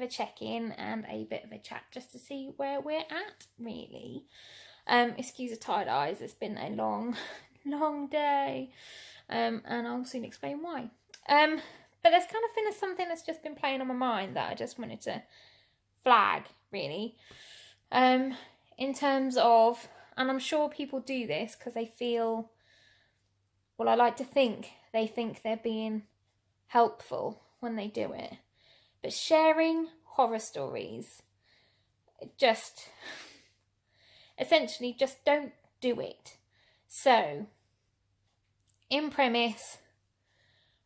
a check-in and a bit of a chat just to see where we're at, really. Excuse the tired eyes, it's been a long, long day, and I'll soon explain why. But there's kind of been something that's just been playing on my mind that I just wanted to flag, really. In terms of, and I'm sure people do this because they feel, well, I like to think they think they're being helpful when they do it. But sharing horror stories, just, essentially, just don't do it. So, in premise,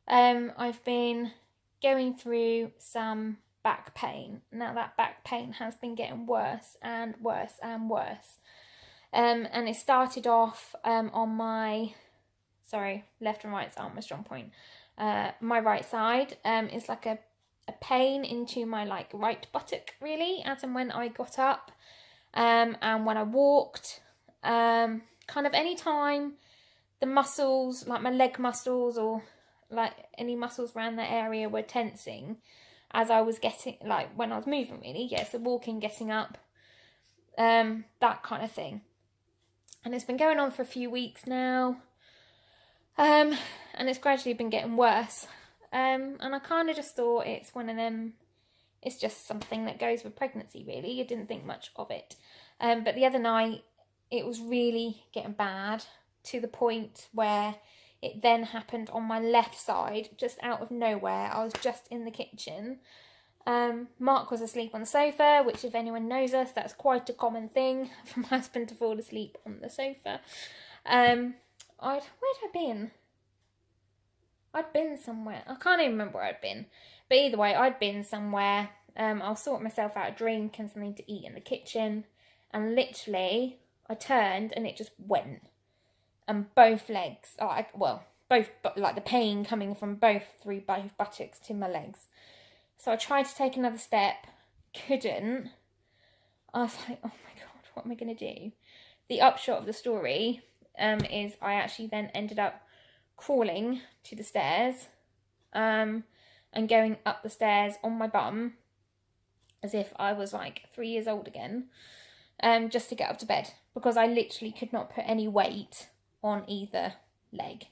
I've been going through some back pain. Now that back pain has been getting worse and worse and worse. And it started off on my, left and right's aren't my strong point. My right side is like a pain into my like right buttock, really, as and when I got up and when I walked. Kind of any time the muscles, like my leg muscles or like any muscles around that area were tensing as I was getting, like when I was moving, really. Yeah, so walking, getting up, that kind of thing. And it's been going on for a few weeks now. And it's gradually been getting worse. And I kind of just thought it's one of them, it's just something that goes with pregnancy, really. I didn't think much of it. But the other night, it was really getting bad to the point where it then happened on my left side, just out of nowhere. I was just in the kitchen. Mark was asleep on the sofa, which if anyone knows us, that's quite a common thing for my husband to fall asleep on the sofa. Where'd I been? I'd been somewhere. I can't even remember where I'd been. But either way, I'd been somewhere. I'll sort myself out a drink and something to eat in the kitchen. And literally, I turned and it just went. And both legs, both, like the pain coming from both buttocks to my legs. So I tried to take another step, couldn't. I was like, oh my God, what am I going to do? The upshot of the story is I actually then ended up crawling to the stairs and going up the stairs on my bum as if I was like 3 years old again, just to get up to bed, because I literally could not put any weight on either leg.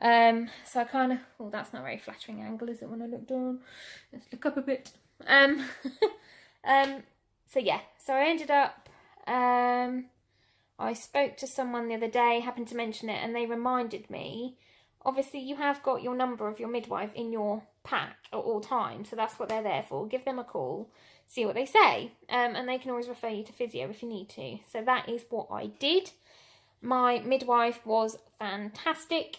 So I kind of, oh, that's not a very flattering angle, is it, when I look down? Let's look up a bit. So yeah, so I ended up, I spoke to someone the other day, happened to mention it, and they reminded me, obviously you have got your number of your midwife in your pack at all times, so that's what they're there for. Give them a call, see what they say, and they can always refer you to physio if you need to. So that is what I did. My midwife was fantastic.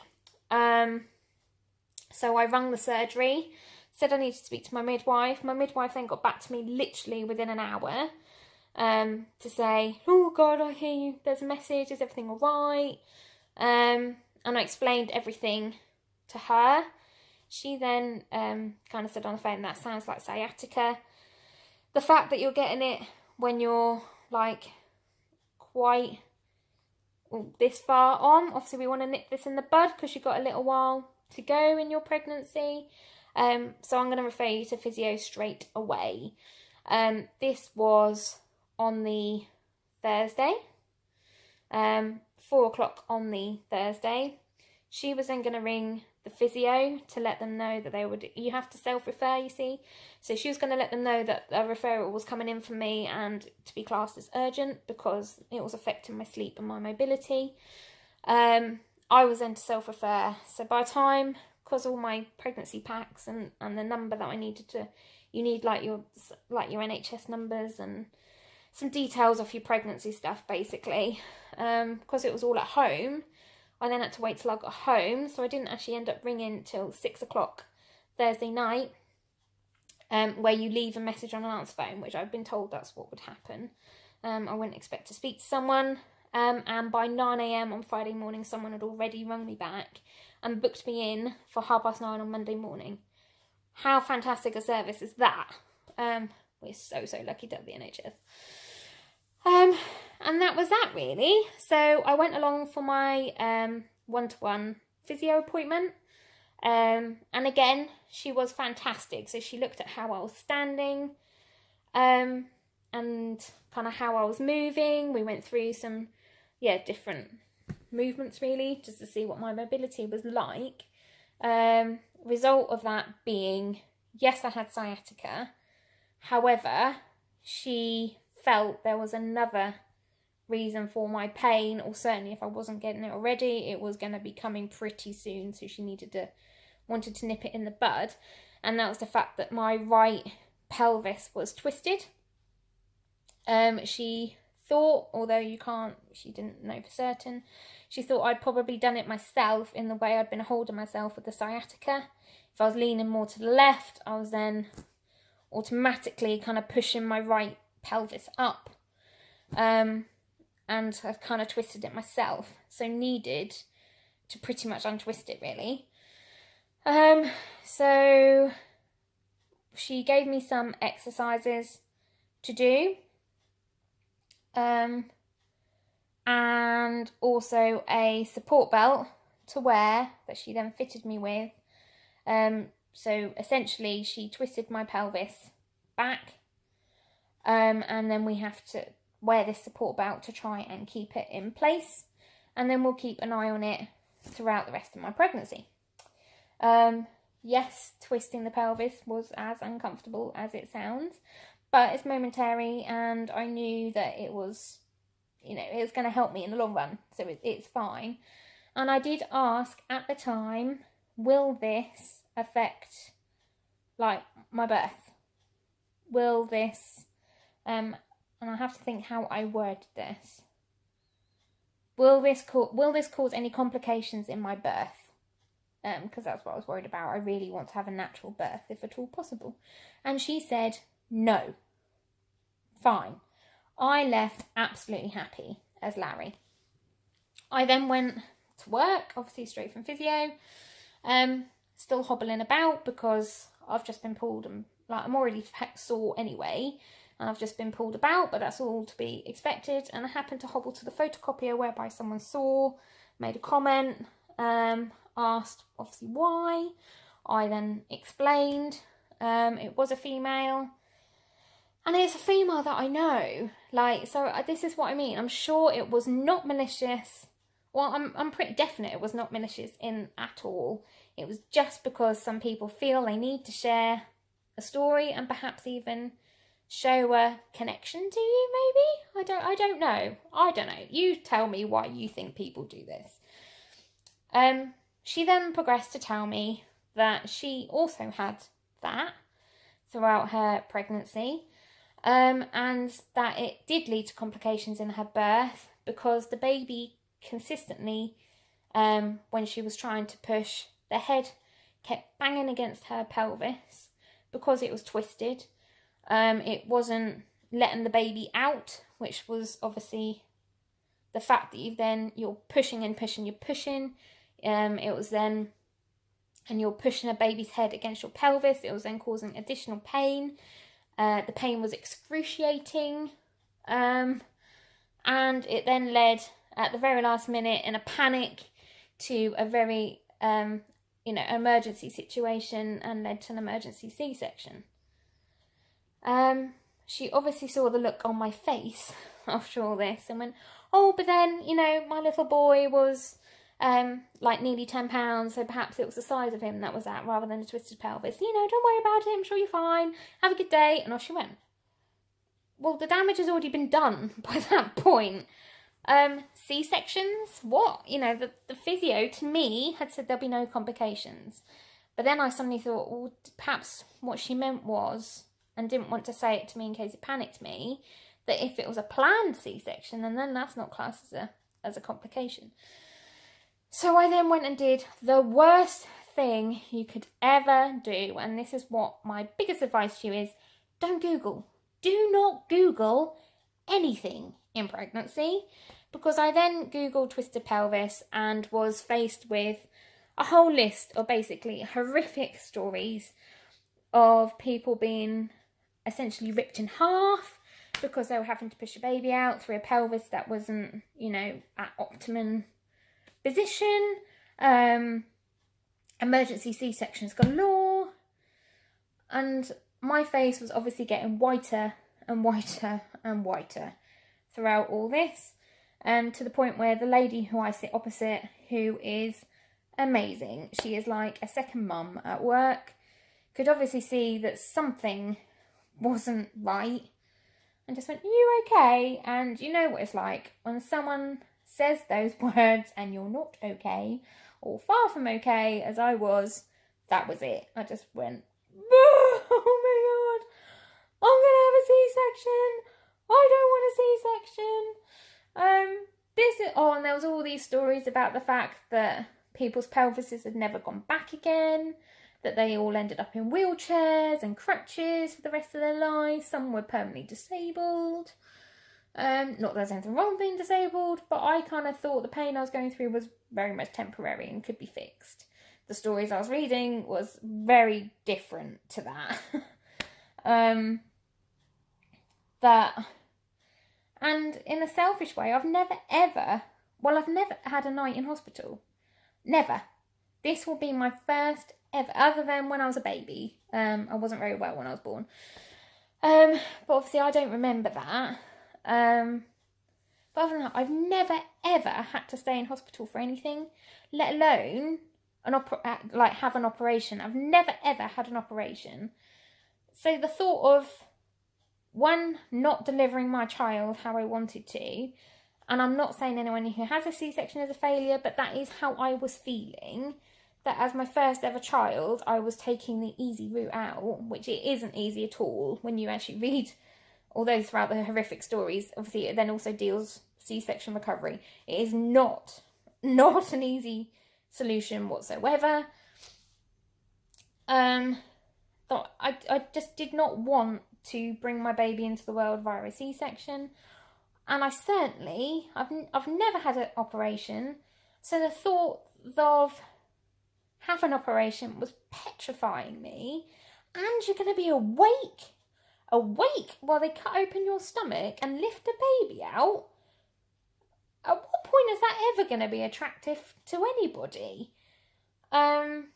So I rang the surgery, said I needed to speak to my midwife. My midwife then got back to me literally within an hour to say, oh God, I hear you, there's a message, is everything all right? And I explained everything to her. She then kind of said on the phone, that sounds like sciatica. The fact that you're getting it when you're like quite this far on, obviously we want to nip this in the bud because you've got a little while to go in your pregnancy. So I'm going to refer you to physio straight away. This was on the Thursday, 4 o'clock on the Thursday. She was then going to ring the physio to let them know that you have to self-refer, you see. So she was going to let them know that a referral was coming in from me and to be classed as urgent because it was affecting my sleep and my mobility. I was then to self-refer. So by the time, because all my pregnancy packs and the number that I needed to, you need like your NHS numbers and some details of your pregnancy stuff, basically. Because it was all at home, I then had to wait till I got home, so I didn't actually end up ringing till 6 o'clock Thursday night, where you leave a message on an answer phone, which I've been told that's what would happen. I wouldn't expect to speak to someone, and by 9 a.m. on Friday morning, someone had already rung me back and booked me in for 9:30 on Monday morning. How fantastic a service is that? We're so lucky to have the NHS. And that was that, really. So I went along for my one-to-one physio appointment. And again, she was fantastic. So she looked at how I was standing, and kind of how I was moving. We went through some, different movements really, just to see what my mobility was like. Result of that being, yes, I had sciatica. However, she felt there was another reason for my pain, or certainly if I wasn't getting it already, it was going to be coming pretty soon. So she wanted to nip it in the bud. And that was the fact that my right pelvis was twisted. She thought, although she didn't know for certain, she thought I'd probably done it myself in the way I'd been holding myself with the sciatica. If I was leaning more to the left, I was then automatically kind of pushing my right pelvis up. And I kind of twisted it myself. So needed to pretty much untwist it really. So she gave me some exercises to do. And also a support belt to wear that she then fitted me with. So essentially she twisted my pelvis back, and then we have to wear this support belt to try and keep it in place, and then we'll keep an eye on it throughout the rest of my pregnancy. Yes, twisting the pelvis was as uncomfortable as it sounds, but it's momentary, and I knew that it was, it was going to help me in the long run, so it's fine. And I did ask at the time, will this affect, like, my birth? Will this, and I have to think how I worded this. Will this cause any complications in my birth? Because that's what I was worried about. I really want to have a natural birth, if at all possible. And she said, no. Fine. I left absolutely happy as Larry. I then went to work, obviously straight from physio. Still hobbling about because I've just been pulled, and I'm already sore anyway, and I've just been pulled about, but that's all to be expected. And I happened to hobble to the photocopier, whereby someone saw, made a comment, asked obviously why. I then explained. It was a female, and it's a female that I know. So this is what I mean. I'm sure it was not malicious. Well, I'm pretty definite it was not malicious at all. It was just because some people feel they need to share a story and perhaps even show a connection to you, maybe? I don't know. You tell me why you think people do this. She then progressed to tell me that she also had that throughout her pregnancy, and that it did lead to complications in her birth because the baby consistently, when she was trying to push, the head kept banging against her pelvis because it was twisted. It wasn't letting the baby out, which was obviously the fact that you're pushing and pushing, you're pushing. It was then, and you're pushing a baby's head against your pelvis. It was then causing additional pain. The pain was excruciating. And it then led at the very last minute in a panic to a very, emergency situation, and led to an emergency C-section. She obviously saw the look on my face after all this and went, oh, but then, my little boy was nearly 10 pounds, so perhaps it was the size of him that was that rather than a twisted pelvis. Don't worry about it, I'm sure you're fine. Have a good day. And off she went. Well, the damage has already been done by that point. C-sections? What? The physio to me had said there'll be no complications. But then I suddenly thought, well, perhaps what she meant was, and didn't want to say it to me in case it panicked me, that if it was a planned C-section, then that's not classed as a complication. So I then went and did the worst thing you could ever do. And this is what my biggest advice to you is, don't Google. Do not Google anything in pregnancy, because I then Googled twisted pelvis and was faced with a whole list of basically horrific stories of people being essentially ripped in half because they were having to push a baby out through a pelvis that wasn't, at optimum position. emergency C-sections galore, and my face was obviously getting whiter and whiter and whiter throughout all this, to the point where the lady who I sit opposite, who is amazing, she is like a second mum at work, could obviously see that something wasn't right, and just went, "Are you okay?" And you know what it's like when someone says those words and you're not okay, or far from okay, as I was. That was it. I just went, "Oh my god, I'm gonna have a C-section. I don't want a C-section." And there was all these stories about the fact that people's pelvises had never gone back again, that they all ended up in wheelchairs and crutches for the rest of their lives. Some were permanently disabled. Not that there's anything wrong with being disabled, but I kind of thought the pain I was going through was very much temporary and could be fixed. The stories I was reading was very different to that. And in a selfish way, I've never had a night in hospital. Never. This will be my first ever, other than when I was a baby. I wasn't very well when I was born. But obviously I don't remember that. But other than that, I've never ever had to stay in hospital for anything, let alone have an operation. I've never ever had an operation. So the thought of, one, not delivering my child how I wanted to, and I'm not saying anyone who has a C-section is a failure, but that is how I was feeling, that as my first ever child, I was taking the easy route out, which it isn't easy at all when you actually read, although throughout the horrific stories, obviously it then also deals C-section recovery. It is not an easy solution whatsoever. But I just did not want to bring my baby into the world via a C-section, and I've never had an operation, so the thought of having an operation was petrifying me. And you're going to be awake while they cut open your stomach and lift a baby out. At what point is that ever going to be attractive to anybody? And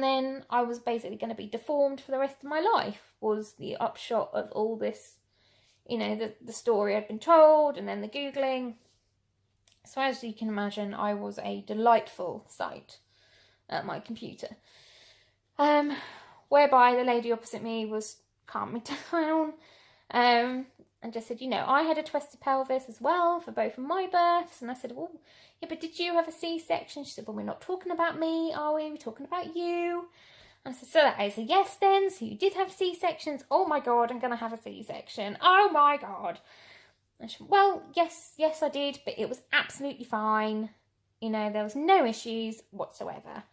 then I was basically going to be deformed for the rest of my life, was the upshot of all this, the story I'd been told, and then the Googling. So as you can imagine, I was a delightful sight at my computer. Whereby the lady opposite me was calming me down, and just said, I had a twisted pelvis as well for both of my births. And I said, well, yeah, but did you have a C-section? She said, well, we're not talking about me, are we? We're talking about you. And I said, so that is a yes then. So you did have C-sections. Oh my God, I'm going to have a C-section. Oh my God. And she said, well, yes, I did, but it was absolutely fine. There was no issues whatsoever.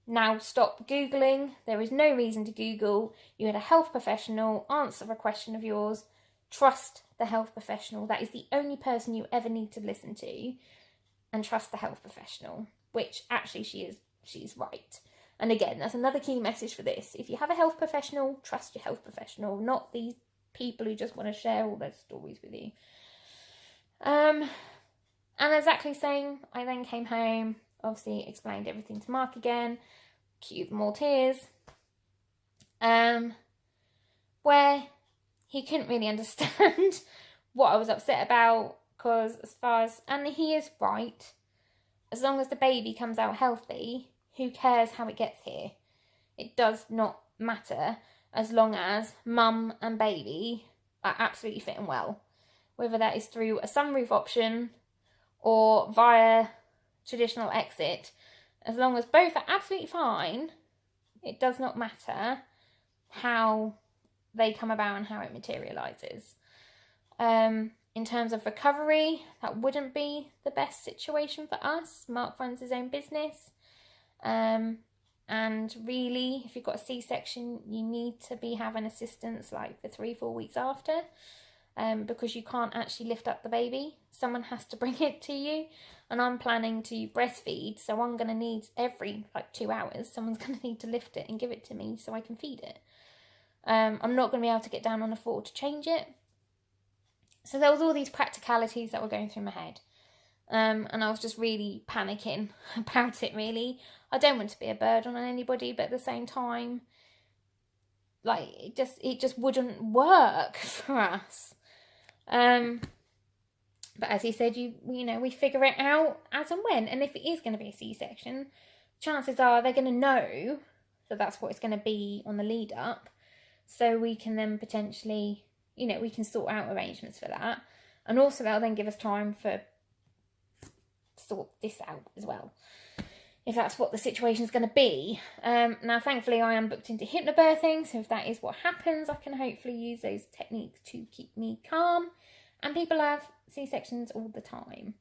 Now stop Googling. There is no reason to Google. You had a health professional answer a question of yours. Trust the health professional. That is the only person you ever need to listen to, and trust the health professional, which actually she's right. And again, that's another key message for this. If you have a health professional, trust your health professional, not these people who just want to share all their stories with you. And exactly saying, I then came home, obviously explained everything to Mark again, cue more tears, where he couldn't really understand what I was upset about, because and he is right, as long as the baby comes out healthy, who cares how it gets here? It does not matter, as long as mum and baby are absolutely fit and well, whether that is through a sunroof option or via traditional exit. As long as both are absolutely fine, it does not matter how they come about and how it materialises. In terms of recovery, that wouldn't be the best situation for us. Mark runs his own business. And really, if you've got a C-section, you need to be having assistance like for 3-4 weeks after, because you can't actually lift up the baby. Someone has to bring it to you. And I'm planning to breastfeed, so I'm going to need every 2 hours, someone's going to need to lift it and give it to me so I can feed it. I'm not going to be able to get down on the floor to change it. So there was all these practicalities that were going through my head. And I was just really panicking about it, really. I don't want to be a burden on anybody, but at the same time, like, it just wouldn't work for us. But as he said, you know, we figure it out as and when. And if it is going to be a C-section, chances are they're going to know that that's what it's going to be on the lead up. So we can then potentially, you know, we can sort out arrangements for that. And also they'll then give us time for sort this out as well, if that's what the situation is going to be. Now, thankfully, I am booked into hypnobirthing, so if that is what happens, I can hopefully use those techniques to keep me calm. And people have C-sections all the time.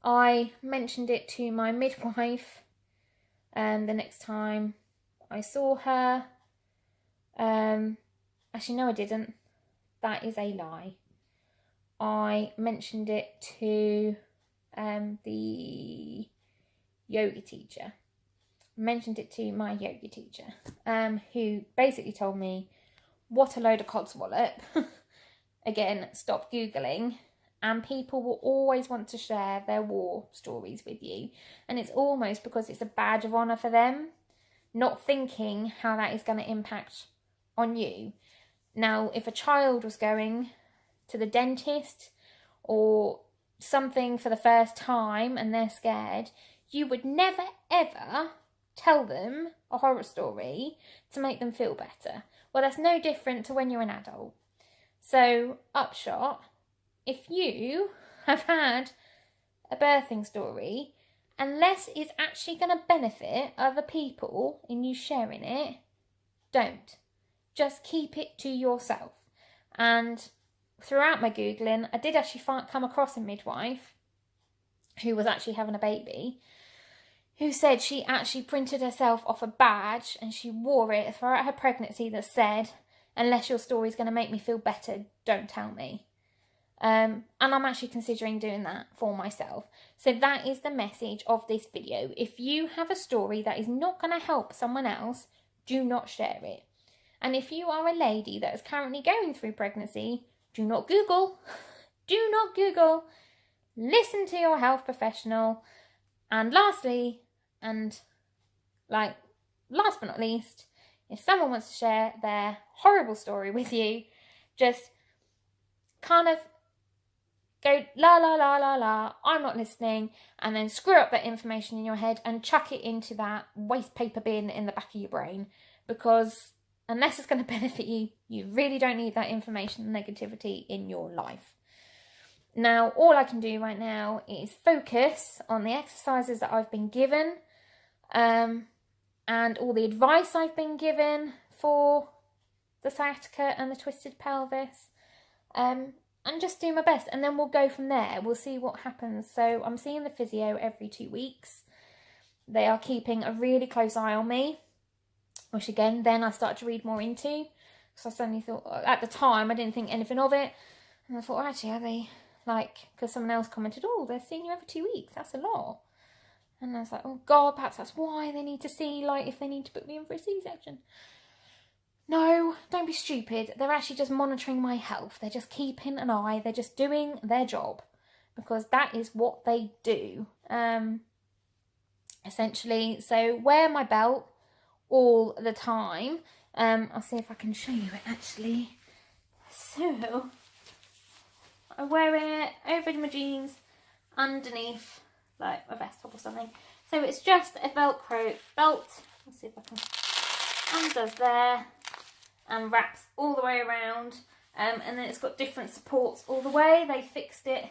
I mentioned it to my midwife the next time I saw her. Actually, no, I didn't. That is a lie. I mentioned it to the yoga teacher. I mentioned it to my yoga teacher, who basically told me, what a load of codswallop. Again, stop Googling, and people will always want to share their war stories with you. And it's almost because it's a badge of honour for them, not thinking how that is going to impact on you. Now, if a child was going to the dentist or something for the first time and they're scared, you would never ever tell them a horror story to make them feel better. Well, that's no different to when you're an adult. So, upshot, if you have had a birthing story, unless it's actually going to benefit other people in you sharing it, don't. Just keep it to yourself. And throughout my Googling, I did actually come across a midwife who was actually having a baby, who said she actually printed herself off a badge and she wore it throughout her pregnancy that said, unless your story's going to make me feel better, don't tell me. And I'm actually considering doing that for myself. So that is the message of this video. If you have a story that is not going to help someone else, do not share it. And if you are a lady that is currently going through pregnancy, do not Google. Do not Google. Listen to your health professional. And lastly, and last but not least, if someone wants to share their horrible story with you, just kind of go la la la la la, I'm not listening, and then screw up that information in your head and chuck it into that waste paper bin in the back of your brain, because unless it's going to benefit you, you really don't need that information and negativity in your life. Now, all I can do right now is focus on the exercises that I've been given, and all the advice I've been given for the sciatica and the twisted pelvis, and just do my best, and then we'll go from there. We'll see what happens. So I'm seeing the physio every 2 weeks. They are keeping a really close eye on me, which again, then I started to read more into. So I suddenly thought, at the time, I didn't think anything of it. And I thought, well, actually, are they, because someone else commented, oh, they're seeing you every 2 weeks. That's a lot. And I was like, oh, God, perhaps that's why they need to see, if they need to put me in for a C-section. No, don't be stupid. They're actually just monitoring my health. They're just keeping an eye. They're just doing their job, because that is what they do, essentially. So wear my belt all the time. I'll see if I can show you it, actually. So I wear it over my jeans, underneath, like a vest top or something. So it's just a Velcro belt. Let's see if I can. Undoes there and wraps all the way around. And then it's got different supports all the way. They fixed it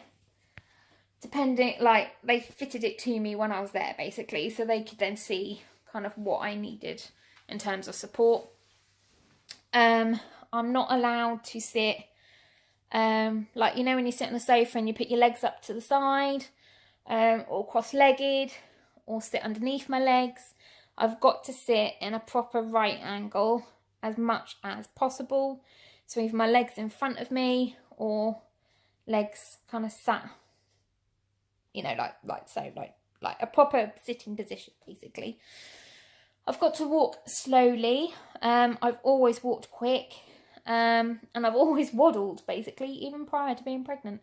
depending, they fitted it to me when I was there, basically, so they could then see kind of what I needed in terms of support. I'm not allowed to sit, when you sit on the sofa and you put your legs up to the side, or cross-legged, or sit underneath my legs. I've got to sit in a proper right angle as much as possible. So either my legs in front of me or legs kind of sat, like a proper sitting position, basically. I've got to walk slowly. I've always walked quick, and I've always waddled, basically, even prior to being pregnant.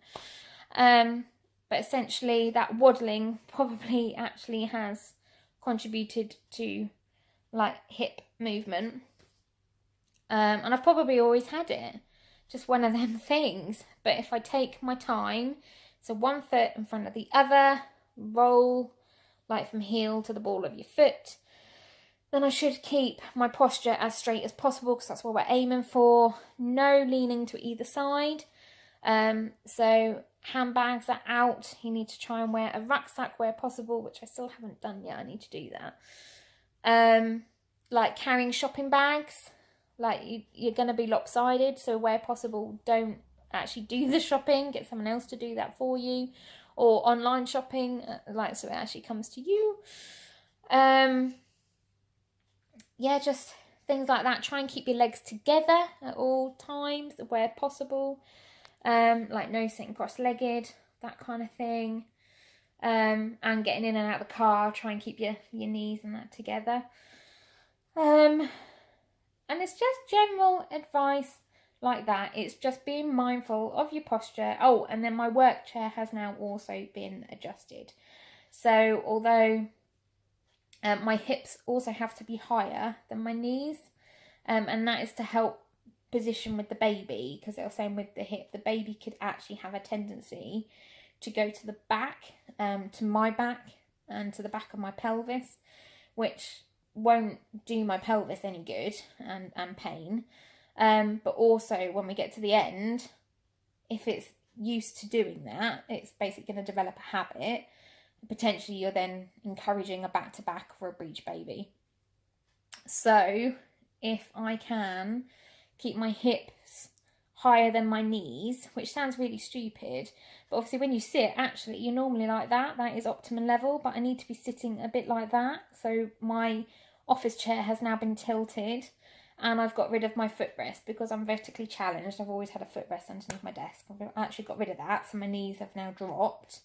But essentially that waddling probably actually has contributed to like hip movement. And I've probably always had it, just one of them things. But if I take my time, so one foot in front of the other, roll like from heel to the ball of your foot, then I should keep my posture as straight as possible, because that's what we're aiming for. No leaning to either side. So handbags are out. You need to try and wear a rucksack where possible, which I still haven't done yet. I need to do that. Like carrying shopping bags, like you're going to be lopsided, so where possible, don't actually do the shopping. Get someone else to do that for you, or online shopping, like so it actually comes to you. Yeah, just things like that. Try and keep your legs together at all times where possible. Like no sitting cross-legged, that kind of thing. And getting in and out of the car, try and keep your knees and that together. And it's just general advice like that. It's just being mindful of your posture. Oh, and then my work chair has now also been adjusted. So although my hips also have to be higher than my knees, and that is to help position with the baby, because they were saying with the hip, the baby could actually have a tendency to go to the back, to my back and to the back of my pelvis, which won't do my pelvis any good and pain. But also when we get to the end, if it's used to doing that, it's basically going to develop a habit. Potentially you're then encouraging a back-to-back or a breech baby. So if I can keep my hips higher than my knees, which sounds really stupid, but obviously when you sit, actually you're normally like that. That is optimum level, but I need to be sitting a bit like that. So my office chair has now been tilted, and I've got rid of my footrest because I'm vertically challenged. I've always had a footrest underneath my desk. I've actually got rid of that, so my knees have now dropped.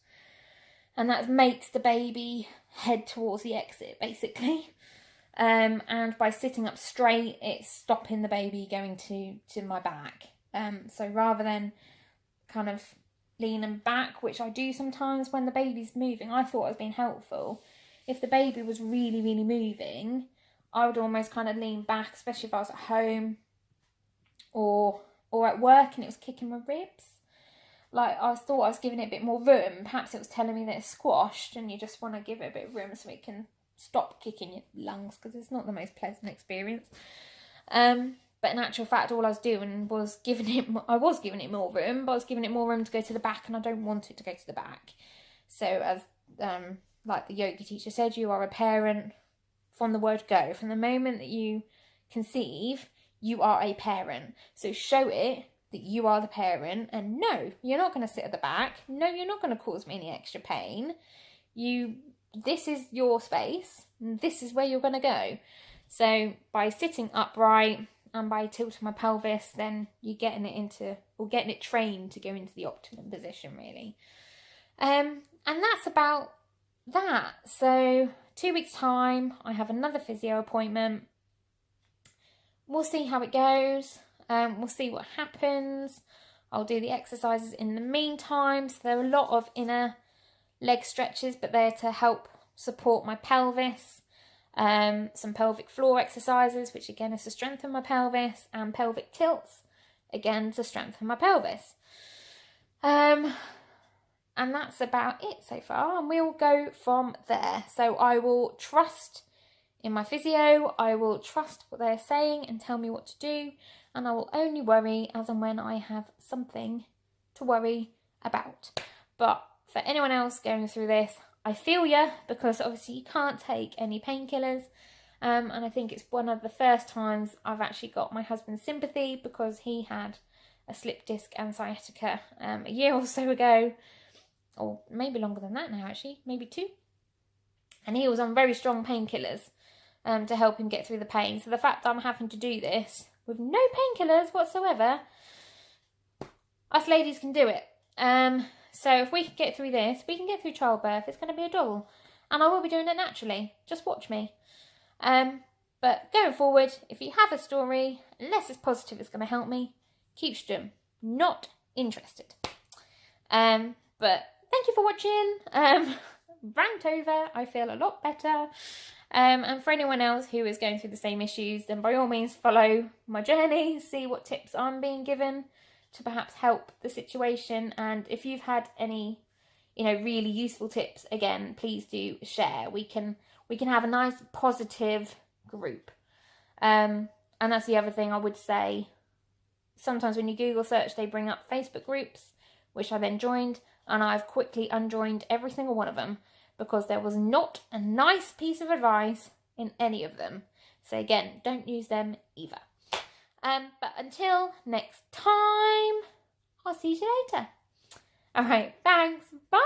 And that makes the baby head towards the exit, basically. And by sitting up straight, it's stopping the baby going to my back. So rather than kind of leaning back, which I do sometimes when the baby's moving, I thought it was being helpful. If the baby was really, really moving, I would almost kind of lean back, especially if I was at home or at work and it was kicking my ribs. Like, I thought I was giving it a bit more room. Perhaps it was telling me that it's squashed and you just want to give it a bit of room so it can stop kicking your lungs, because it's not the most pleasant experience. But in actual fact, all I was doing was giving it more room, but I was giving it more room to go to the back, and I don't want it to go to the back. So as like the yoga teacher said, you are a parent from the word go. From the moment that you conceive, you are a parent. So show it that you are the parent, and no, you're not going to sit at the back. No, you're not going to cause me any extra pain. This is your space, and this is where you're going to go. So by sitting upright and by tilting my pelvis, then you're getting it trained to go into the optimum position, really. And that's about that. So 2 weeks time, I have another physio appointment. We'll see how it goes. We'll see what happens. I'll do the exercises in the meantime. So there are a lot of inner leg stretches, but they're to help support my pelvis. Some pelvic floor exercises, which again is to strengthen my pelvis, and pelvic tilts, again to strengthen my pelvis. And that's about it so far, and we'll go from there. So I will trust in my physio, I will trust what they're saying and tell me what to do, and I will only worry as and when I have something to worry about. But for anyone else going through this, I feel ya, because obviously you can't take any painkillers, and I think it's one of the first times I've actually got my husband's sympathy, because he had a slip disc and sciatica a year or so ago, or maybe longer than that now actually, maybe 2, and he was on very strong painkillers to help him get through the pain. So the fact that I'm having to do this with no painkillers whatsoever, us ladies can do it. So if we can get through this, we can get through childbirth. It's going to be a doll. And I will be doing it naturally. Just watch me. But going forward, if you have a story, unless it's positive it's going to help me, keep stum. Not interested. But thank thank you for watching. Rant over. I feel a lot better. And for anyone else who is going through the same issues, then by all means follow my journey, see what tips I'm being given to perhaps help the situation. And if you've had any, really useful tips, again, please do share. We can have a nice positive group. And that's the other thing I would say. Sometimes when you Google search, they bring up Facebook groups, which I then joined, and I've quickly unjoined every single one of them because there was not a nice piece of advice in any of them. So again, don't use them either. But until next time, I'll see you later. All right, thanks. Bye.